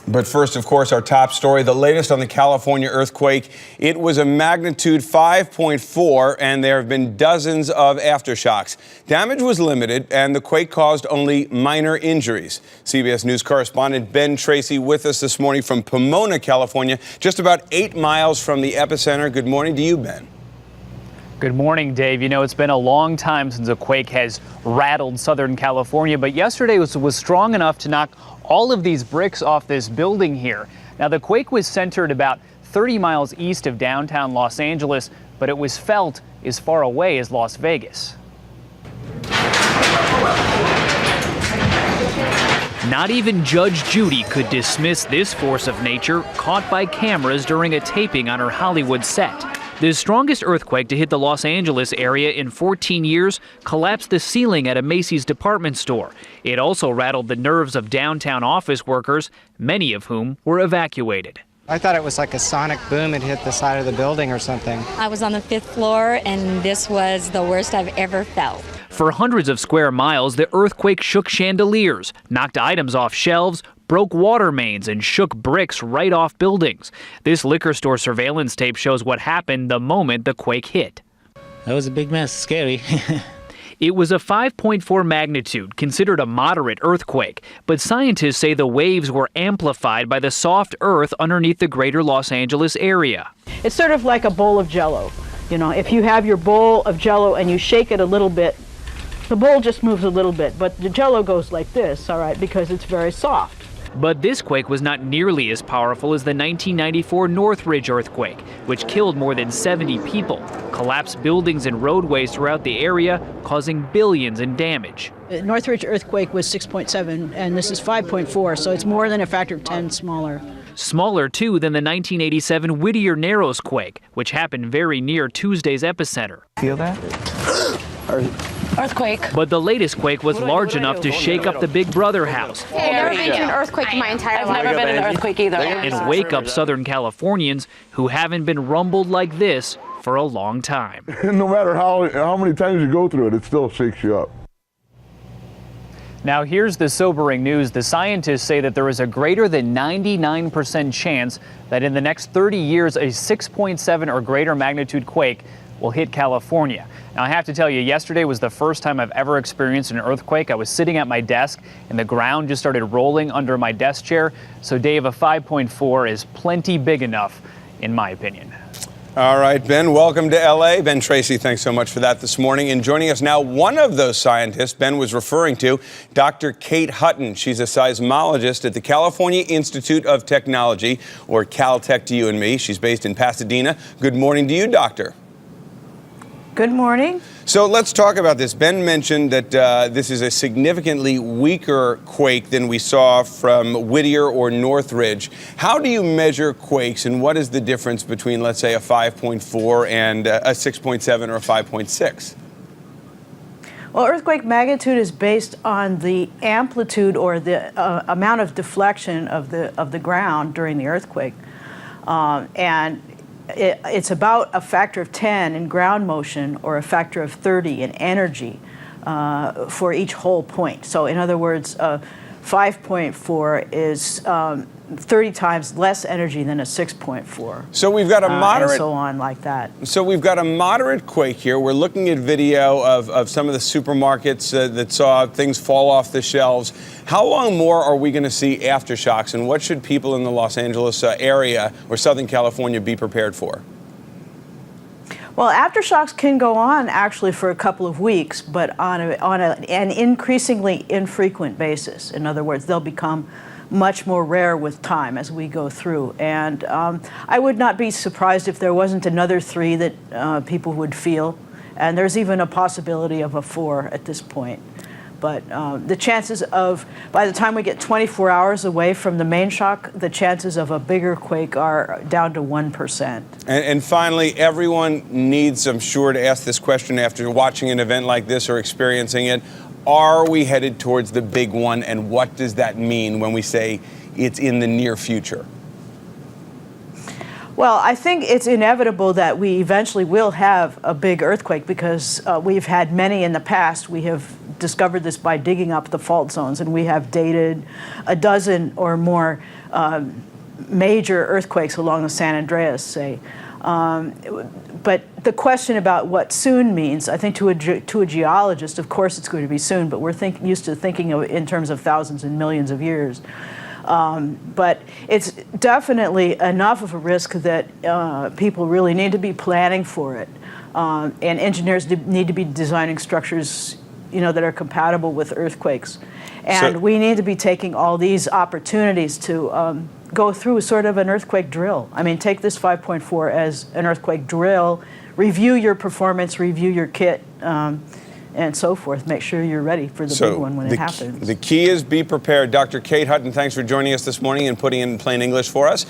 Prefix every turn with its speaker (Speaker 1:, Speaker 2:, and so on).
Speaker 1: But first, of course, our top story, the latest on the California earthquake. It was a magnitude 5.4, and there have been dozens of aftershocks. Damage was limited, and the quake caused only minor injuries. CBS News correspondent Ben Tracy with us this morning from Pomona, California, just about 8 miles from the epicenter. Good morning to you, Ben.
Speaker 2: Good morning, Dave. You know, it's been a long time since a quake has rattled Southern California, but yesterday was strong enough to knock all of these bricks off this building here. Now, the quake was centered about 30 miles east of downtown Los Angeles, but it was felt as far away as Las Vegas. Not even Judge Judy could dismiss this force of nature caught by cameras during a taping on her Hollywood set. The strongest earthquake to hit the Los Angeles area in 14 years collapsed the ceiling at a Macy's department store. It also rattled the nerves of downtown office workers, many of whom were evacuated.
Speaker 3: I thought it was like a sonic boom. It hit the side of the building or something.
Speaker 4: I was on the 5th floor, and this was the worst I've ever felt.
Speaker 2: For hundreds of square miles, the earthquake shook chandeliers, knocked items off shelves, broke water mains, and shook bricks right off buildings. This liquor store surveillance tape shows what happened the moment the quake hit.
Speaker 5: That was a big mess. Scary.
Speaker 2: It was a 5.4 magnitude, considered a moderate earthquake, but scientists say the waves were amplified by the soft earth underneath the greater Los Angeles area.
Speaker 6: It's sort of like a bowl of Jell-O. You know, if you have your bowl of Jell-O and you shake it a little bit, the bowl just moves a little bit, but the Jell-O goes like this, all right, because it's very soft.
Speaker 2: But this quake was not nearly as powerful as the 1994 Northridge earthquake, which killed more than 70 people, collapsed buildings and roadways throughout the area, causing billions in damage.
Speaker 6: The Northridge earthquake was 6.7, and this is 5.4, so it's more than a factor of 10 smaller.
Speaker 2: Smaller, too, than the 1987 Whittier Narrows quake, which happened very near Tuesday's epicenter.
Speaker 3: Feel that?
Speaker 7: Earthquake.
Speaker 2: But the latest quake was large enough to shake up the Big Brother house.
Speaker 7: I've never been to an earthquake in my entire life. I've never been in an earthquake either.
Speaker 2: And wake up Southern Californians who haven't been rumbled like this for a long time.
Speaker 8: No matter how many times you go through it, it still shakes you up.
Speaker 2: Now here's the sobering news. The scientists say that there is a greater than 99% chance that in the next 30 years a 6.7 or greater magnitude quake will hit California. Now I have to tell you, yesterday was the first time I've ever experienced an earthquake. I was sitting at my desk and the ground just started rolling under my desk chair. So Dave, a 5.4 is plenty big enough, in my opinion.
Speaker 1: All right, Ben, welcome to L.A. Ben Tracy, thanks so much for that this morning. And joining us now, one of those scientists Ben was referring to, Dr. Kate Hutton. She's a seismologist at the California Institute of Technology, or Caltech to you and me. She's based in Pasadena. Good morning to you, Doctor.
Speaker 6: Good morning.
Speaker 1: So let's talk about this. Ben mentioned that this is a significantly weaker quake than we saw from Whittier or Northridge. How do you measure quakes, and what is the difference between, let's say, a 5.4 and a 6.7 or a 5.6?
Speaker 6: Well, earthquake magnitude is based on the amplitude or the amount of deflection of the ground during the earthquake, and it's about a factor of 10 in ground motion or a factor of 30 in energy for each whole point. So in other words, 5.4 is 30 times less energy than a 6.4.
Speaker 1: So we've got a moderate,
Speaker 6: and so on like that.
Speaker 1: So we've got a moderate quake here. We're looking at video of some of the supermarkets that saw things fall off the shelves. How long more are we going to see aftershocks, and what should people in the Los Angeles area or Southern California be prepared for?
Speaker 6: Well, aftershocks can go on actually for a couple of weeks, but on an increasingly infrequent basis. In other words, they'll become much more rare with time as we go through. And I would not be surprised if there wasn't another 3 that people would feel. And there's even a possibility of a 4 at this point. But the chances of, by the time we get 24 hours away from the main shock, the chances of a bigger quake are down to 1%.
Speaker 1: And finally, everyone needs, I'm sure, to ask this question after watching an event like this or experiencing it. Are we headed towards the big one, and what does that mean when we say it's in the near future?
Speaker 6: Well, I think it's inevitable that we eventually will have a big earthquake because we've had many in the past. We have discovered this by digging up the fault zones, and we have dated a dozen or more major earthquakes along the San Andreas, say. But the question about what soon means, I think to a geologist, of course it's going to be soon, but we're used to thinking of it in terms of thousands and millions of years. But it's definitely enough of a risk that people really need to be planning for it. And engineers need to be designing structures, that are compatible with earthquakes. And we need to be taking all these opportunities to go through sort of an earthquake drill. I mean, take this 5.4 as an earthquake drill, review your performance, review your kit, and so forth. Make sure you're ready for the big one when it happens.
Speaker 1: The key is be prepared. Dr. Kate Hutton, thanks for joining us this morning and putting it in plain English for us.